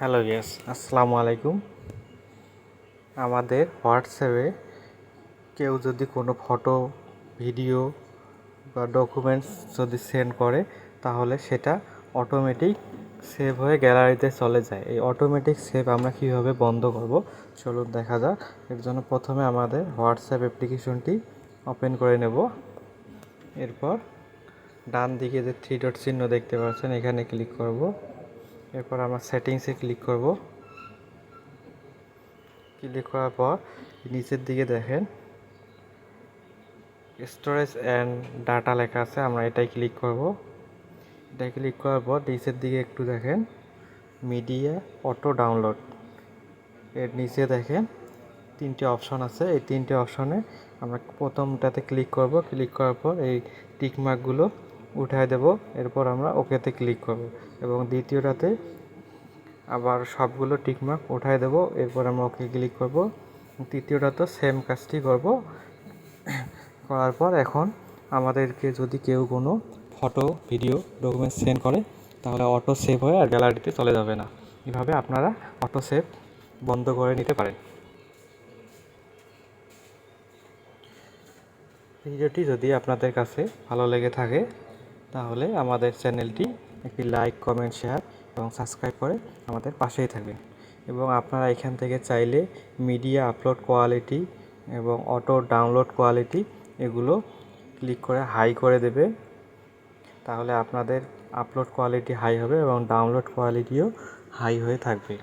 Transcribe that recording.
Hello yes, আসসালামু আলাইকুম। আমাদের হোয়াটসঅ্যাপে কেউ যদি কোনো ফটো, ভিডিও বা ডকুমেন্টস যদি সেন্ড করে, তাহলে সেটা অটোমেটিক সেভ হয়ে গ্যালারিতে চলে যায়। এই অটোমেটিক সেভ আমরা কীভাবে বন্ধ করব, চলুন দেখা যাক। এর জন্য প্রথমে আমাদের হোয়াটসঅ্যাপ অ্যাপ্লিকেশনটি ওপেন করে নেব। এরপর ডান দিকে যে থ্রি ডট চিহ্ন দেখতে পাচ্ছেন, এখানে ক্লিক করব। এরপর আমরা সেটিংসে ক্লিক করব। ক্লিক করার পর নিচের দিকে দেখেন স্টোরেজ অ্যান্ড ডাটা লেখা আছে, আমরা এটাই ক্লিক করব। এটাই ক্লিক করার পর নিচের দিকে একটু দেখেন মিডিয়া অটো ডাউনলোড, এর নিচে দেখেন তিনটে অপশন আছে। এই তিনটে অপশনে আমরা প্রথমটাতে ক্লিক করব। ক্লিক করার পর এই টিকমার্কগুলো উঠায় দেব। এরপর আমরা ওকেতে ক্লিক করব এবং দ্বিতীয়টাতে আবার সবগুলো টিকমার্ক উঠায় দেব। এরপর আমরা ওকে ক্লিক করব। তৃতীয়টা তো সেম কাজটি করব। করার পর এখন আমাদেরকে যদি কেউ কোনো ফটো, ভিডিও, ডকুমেন্টস সেন্ড করে, তাহলে অটো সেভ হয়ে আর গ্যালারিতে চলে যাবে না। এভাবে আপনারা অটো সেভ বন্ধ করে নিতে পারেন। ভিডিওটি যদি আপনাদের কাছে ভালো লেগে থাকে, তাহলে আমাদের চ্যানেলটি একটি লাইক, কমেন্ট, শেয়ার এবং সাবস্ক্রাইব করে আমাদের পাশেই থাকবেন। এবং আপনারা এখান থেকে চাইলে মিডিয়া আপলোড কোয়ালিটি এবং অটো ডাউনলোড কোয়ালিটি এগুলো ক্লিক করে হাই করে দেবে। তাহলে আপনাদের আপলোড কোয়ালিটি হাই হবে এবং ডাউনলোড কোয়ালিটিও হাই হয়ে থাকবে।